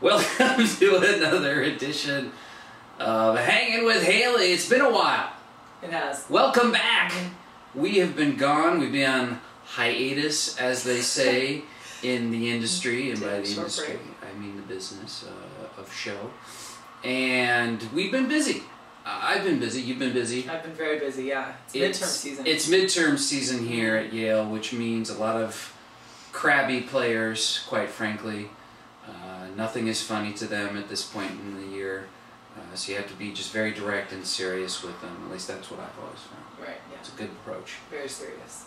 Welcome to another edition of Hangin' With Haley. It's been a while. It has. Welcome back. We have been gone. We've been on hiatus, as they say in the industry, and by the industry, I mean the business of show. And we've been busy. I've been busy. You've been busy. I've been very busy, yeah. It's midterm season. It's midterm season here at Yale, which means a lot of crabby players, quite frankly. Nothing is funny to them at this point in the year, so you have to be just very direct and serious with them. At least that's what I've always found. Right, yeah. It's a good approach. Very serious.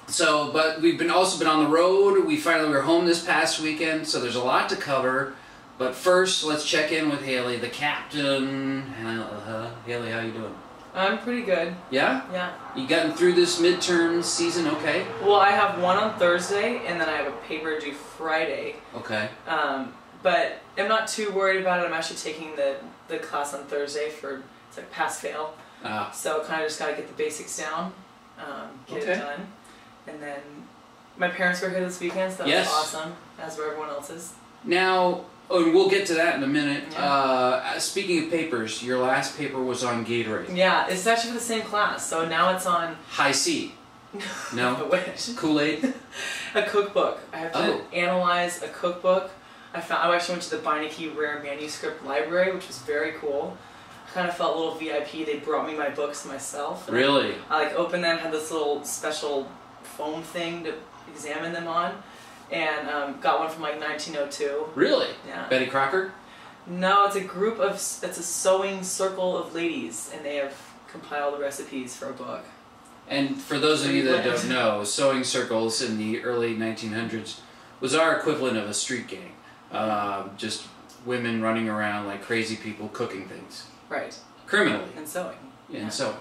So, but we've also been on the road. We finally were home this past weekend, so there's a lot to cover. But first, let's check in with Haley, the captain. Haley, how you doing? I'm pretty good. Yeah? Yeah. You gotten through this midterm season okay? Well, I have one on Thursday, and then I have a paper due Friday. Okay. But I'm not too worried about it. I'm actually taking the class on Thursday for, it's like pass-fail. So kind of just got to get the basics down, get it done. And then my parents were here this weekend, so that was awesome, as were everyone else's. Now, and we'll get to that in a minute. Yeah. Speaking of papers, your last paper was on Gatorade. Yeah, it's actually for the same class, so now it's on... High C. No? I wish. Kool-Aid? A cookbook. I have to analyze a cookbook. I actually went to the Beinecke Rare Manuscript Library, which was very cool. I kind of felt a little VIP. They brought me my books myself. Really? I opened them, had this little special foam thing to examine them on, and got one from like 1902. Really? Yeah. Betty Crocker? No, it's a group of, it's a sewing circle of ladies, and they have compiled the recipes for a book. And for those of you that don't know, sewing circles in the early 1900s was our equivalent of a street gang. Just women running around like crazy people cooking things. Right. Criminally. And sewing. Yeah, and sewing.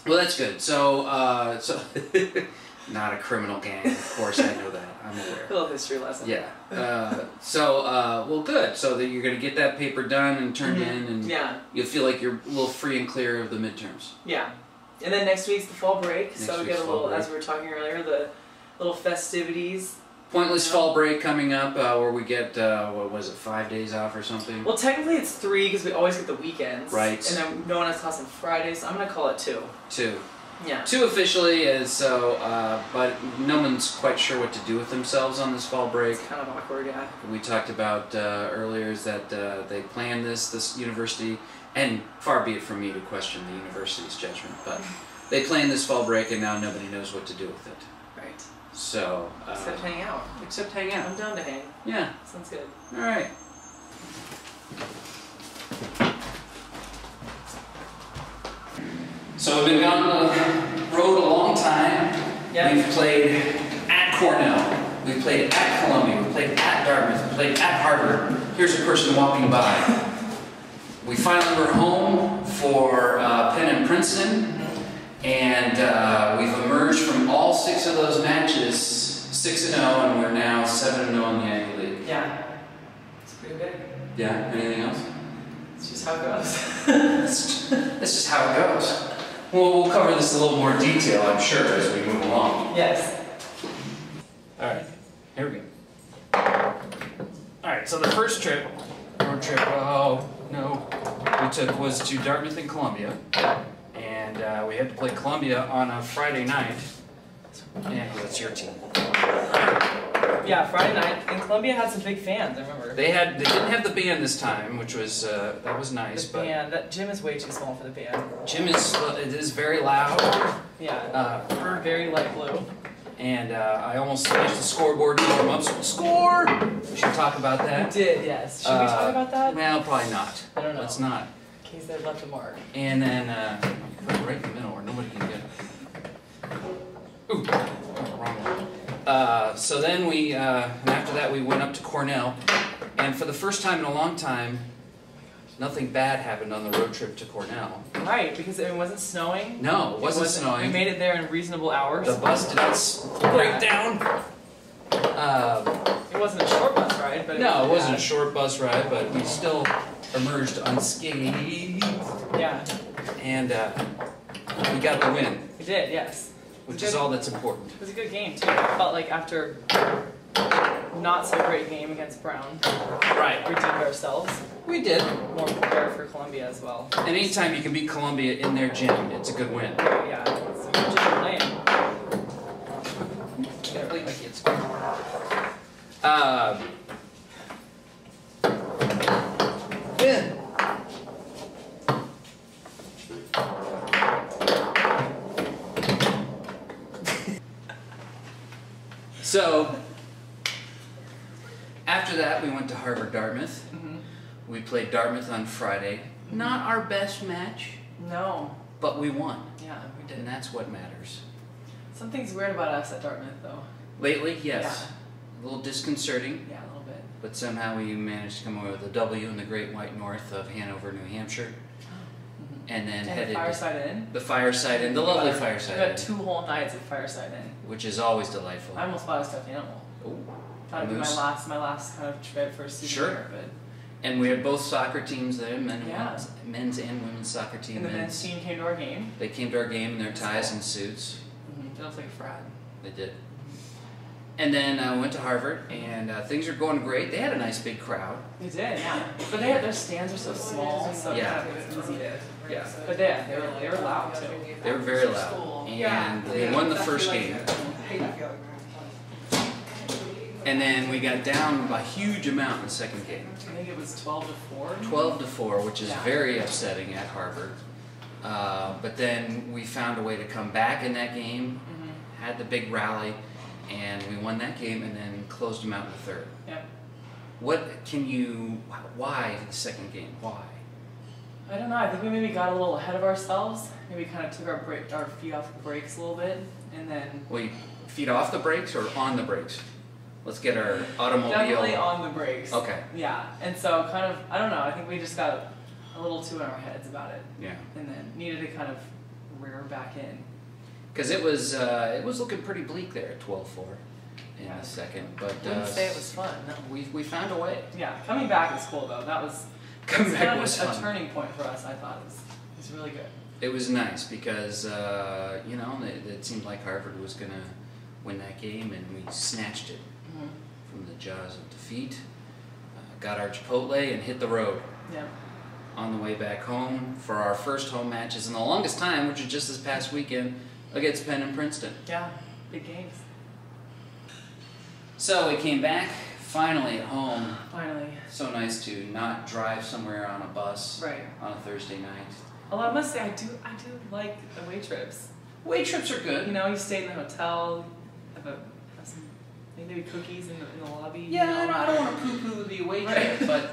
Well, that's good. So, not a criminal gang, of course, I know that. I'm aware. A little history lesson. Yeah. Well, good. So that you're going to get that paper done and turned in, and you'll feel like you're a little free and clear of the midterms. Yeah. And then next week's the fall break, so we get a little, as we were talking earlier, the little festivities. Pointless fall break coming up, where we get, what was it, 5 days off or something? Well, technically it's 3, because we always get the weekends. Right. And then no one has class on Fridays, so I'm going to call it 2. 2. Yeah. 2 officially, but no one's quite sure what to do with themselves on this fall break. It's kind of awkward, yeah. We talked about earlier is that they planned this university, and far be it from me to question the university's judgment, but they planned this fall break and now nobody knows what to do with it. Right. So... except hang out. Except hang out. I'm down to hang. Yeah. Sounds good. Alright. So we've been on the road a long time. Yeah. We've played at Cornell. We've played at Columbia. We've played at Dartmouth. We've played at Harvard. Here's a person walking by. We finally were home for Penn and Princeton, and we've emerged from all 6 of those matches 6-0, and we're now 7-0 in the Ivy League. Yeah. It's pretty big. Yeah. Anything else? It's just how it goes. That's just how it goes. Well, we'll cover this in a little more detail, I'm sure, as we move along. Yes. Alright, here we go. Alright, so the first road trip, we took was to Dartmouth and Columbia. And we had to play Columbia on a Friday night. And what's your team? Yeah, Friday night, and Columbia had some big fans, I remember. They didn't have the band this time, which was, that was nice. The band, that gym is way too small for the band. Gym is very loud. Yeah, very light blue. And I almost smashed the scoreboard to warm up, so score! We should talk about that. We did, yes. Should we talk about that? Well, probably not. I don't know. Let's not. In case they left a mark. And then, put it right in the middle where nobody can get it. Ooh, wrong one. So then and after that we went up to Cornell, and for the first time in a long time, nothing bad happened on the road trip to Cornell. Right, because it wasn't snowing. No, it wasn't snowing. We made it there in reasonable hours. The bus did not break down. It wasn't a short bus ride, but it wasn't a short bus ride, but we still emerged unscathed. Yeah. And we got the win. We did, yes. Which is all that's important. It was a good game, too. I felt like after not so great game against Brown. Right. We redeemed ourselves. We did. More prepared for Columbia as well. And anytime you can beat Columbia in their gym, it's a good win. Yeah, it's just playing. Can't believe my kids. Yeah. So, after that, we went to Harvard Dartmouth. We played Dartmouth on Friday. Not our best match, No. but we won. Yeah, we did. And that's what matters. Something's weird about us at Dartmouth, though. Lately, yes. Yeah. A little disconcerting, Yeah, a little bit. but somehow we managed to come away with a W in the Great White North of Hanover, New Hampshire. And then headed the Fireside Inn. the Fireside Inn, the lovely Fireside We Inn, got 2 whole nights at Fireside Inn. which is always delightful. I almost bought a stuffed animal. Ooh. Thought it'd be my last kind of trip for a student Sure. year, but And we had both soccer teams there, Yeah. men's and women's soccer team. and the men's team came to our game. They came to our game in their That's ties cool. and suits. It looks like a frat. They did. And then I went to Harvard, and things are going great. They had a nice big crowd. They did, yeah. But their stands are so small, so Yeah. it was easy to. Yeah. But they were loud too. They were very loud, and they won the first game. And then we got down a huge amount in the second game. I think it was 12-4. 12-4, which is Yeah. very upsetting at Harvard. But then we found a way to come back in that game, had the big rally, and we won that game and then closed them out in the third. Yep. Why the second game? Why? I don't know. I think we maybe got a little ahead of ourselves. Maybe kind of took our feet off the brakes a little bit, and then Wait, feet off the brakes or on the brakes? Let's get our automobile. definitely on the brakes. Okay. Yeah, and so kind of I don't know. I think we just got a little too in our heads about it, Yeah. and then needed to kind of rear back in. Because it was looking pretty bleak there at 12-4 in the second, but I wouldn't say it was fun. No. we found a way. Yeah, coming back is cool though. That was Coming back kind of was a fun. turning point for us. I thought it was really good. It was nice because it seemed like Harvard was gonna win that game, and we snatched it from the jaws of defeat. Got our Chipotle and hit the road. Yeah. On the way back home for our first home matches in the longest time, which was just this past weekend against Penn and Princeton. Yeah, big games. So we came back finally at home. Finally. So nice to not drive somewhere on a bus Right. on a Thursday night. Although I must say, I do like the away trips. Away trips are good. You know, you stay in the hotel, have some maybe cookies in the lobby. Yeah, you know? I don't want to poo-poo the away trip, Right. but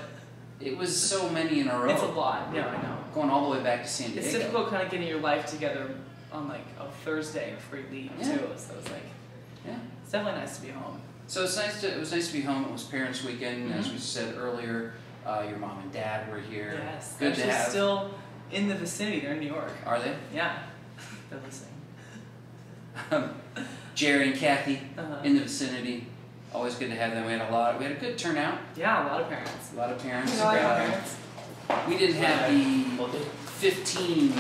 it was so many in a row. It's a lot. Yeah, I know. Going all the way back to San Diego. It's difficult kind of getting your life together on like a Thursday before you leave Yeah. too. So it's like, Yeah. it's definitely nice to be home. So it was nice to be home. It was Parents' Weekend, as we said earlier. Your mom and dad were here. Yes. Good They're to have. still in the vicinity. They're in New York. Are they? Yeah. They're listening. Jerry and Kathy Uh-huh. in the vicinity. Always good to have them. We had a good turnout. Yeah, a lot of parents. A lot of parents. A lot of parents. We didn't have the 15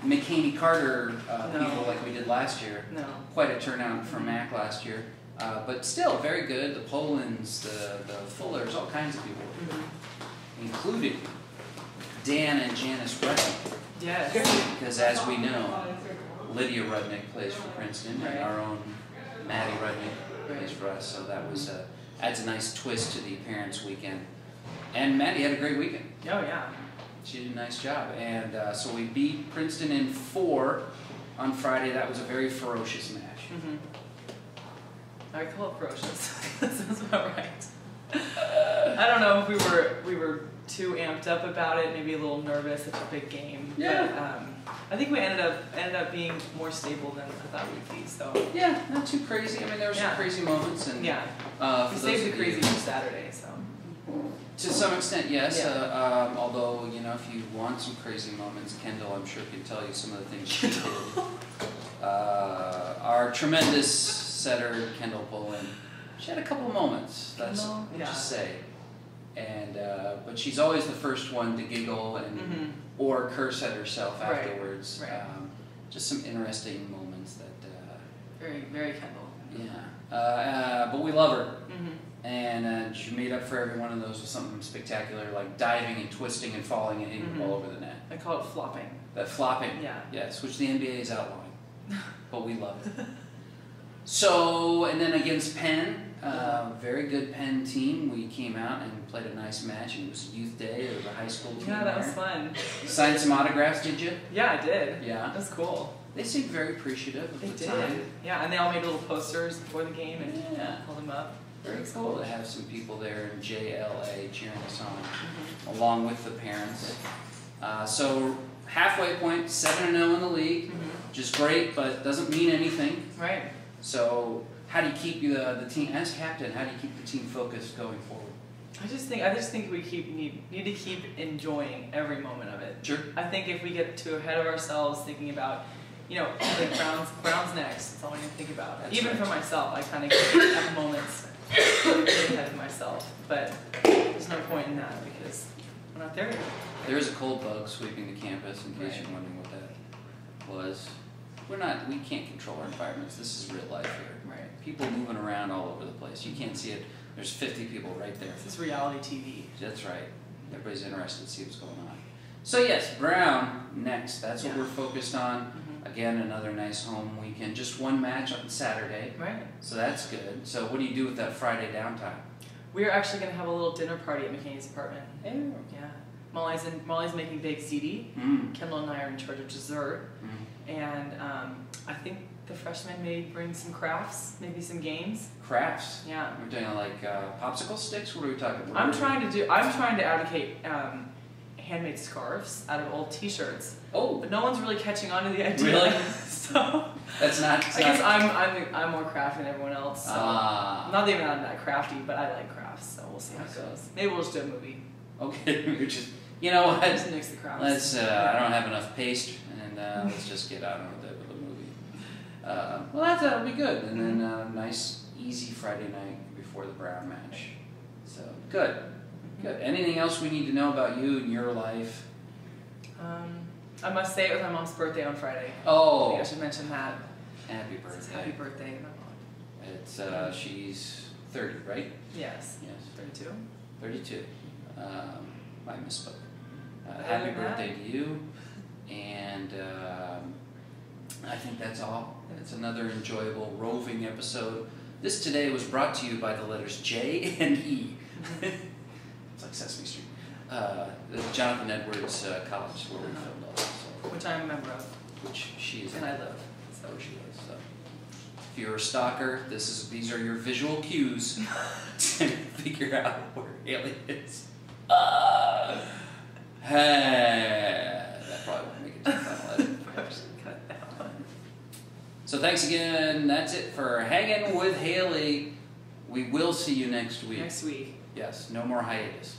McHaney Carter No. people like we did last year. No. Quite a turnout for Mac last year. But still, very good. The Polans, the Fullers, all kinds of people, including Dan and Janice Rudnick. Yes. Because as we know, Lydia Rudnick plays for Princeton, and our own Maddie Rudnick plays for us. So that was adds a nice twist to the Parents' Weekend. And Maddie had a great weekend. Oh yeah. She did a nice job. And so we beat Princeton in 4 on Friday. That was a very ferocious match. I call it ferocious. That sounds about right. I don't know if we were too amped up about it, maybe a little nervous. It's a big game. Yeah. But, I think we ended up being more stable than I thought we'd be. So Yeah, not too crazy. I mean, there were some crazy moments, and yeah, for we those saved the of you- crazy for Saturday. So to some extent, yes. Yeah. Although if you want some crazy moments, Kendall, I'm sure can tell you some of the things she did. Our tremendous setter, Kendall Poland, she had a couple of moments. That's Kendall? what Yeah. you say. And but she's always the first one to giggle and or curse at herself Right. afterwards. Right. Just some interesting moments that. very Kendall. Yeah. But we love her. And she made up for every one of those with something spectacular, like diving and twisting and falling and hitting the ball over the net. I call it flopping. That flopping. Yeah. Yes, which the NBA is outlawing. But we love it. So, and then against Penn, very good Penn team. We came out and played a nice match. And it was Youth Day. There was a high school team. Yeah, that was fun. You signed some autographs, did you? Yeah, I did. Yeah. That was cool. They seemed very appreciative of the time. Yeah, and they all made little posters before the game and pulled them up. Very cool to have some people there in JLA cheering us on, along with the parents. So halfway point, 7-0 in the league, which is great, but doesn't mean anything. Right. So how do you keep the team, as captain, how do you keep the team focused going forward? I just think we need to keep enjoying every moment of it. Sure. I think if we get too ahead of ourselves thinking about, like Browns next, that's all I need to think about. That's Even right. for myself, I kind of have moments ahead of myself, but there's no point in that because we're not there yet. There is a cold bug sweeping the campus, in case you're wondering what that was. We can't control our environments. This is real life here. Right. People moving around all over the place. You can't see it. There's 50 people right there. This is reality TV. That's right. Everybody's interested to see what's going on. So yes, Brown next. That's what we're focused on. Again, another nice home weekend. Just one match on Saturday. Right. So that's good. So what do you do with that Friday downtime? We're actually going to have a little dinner party at McKinney's apartment. Yeah. Yeah. Molly's making baked ziti. Kendall and I are in charge of dessert. And I think the freshmen may bring some crafts, maybe some games. Crafts? Yeah. We're doing like popsicle sticks? What are we talking about? I'm trying to advocate handmade scarves out of old T-shirts. Oh. But no one's really catching on to the idea. Really? So that's not. I guess I'm more crafty than everyone else. So not even I'm that crafty, but I like crafts. So we'll see how it goes. Maybe we'll just do a movie. Okay. We're just. You know what? Just mix the crafts. Let's. I don't have enough paste, and let's just get on with it with a movie. Well, that'll be good, and then nice, easy Friday night before the Brown match. So good. Good. Anything else we need to know about you and your life? I must say it was my mom's birthday on Friday. Oh. I think I should mention that. Happy birthday. Happy birthday to my mom. It's she's 30, right? Yes. Yes. 32. 32. I misspoke. Happy birthday to you. And I think that's all. It's another enjoyable roving episode. This today was brought to you by the letters J and E. It's like Sesame Street. Jonathan Edwards College, where we filmed all this. So. Which I'm a member of. Which she is. And I live. So she is. So. If you're a stalker, these are your visual cues to figure out where Haley is. That probably won't make it to the final edit. So thanks again. That's it for Hangin' With Haley. We will see you next week. Next week. Yes, no more hiatus.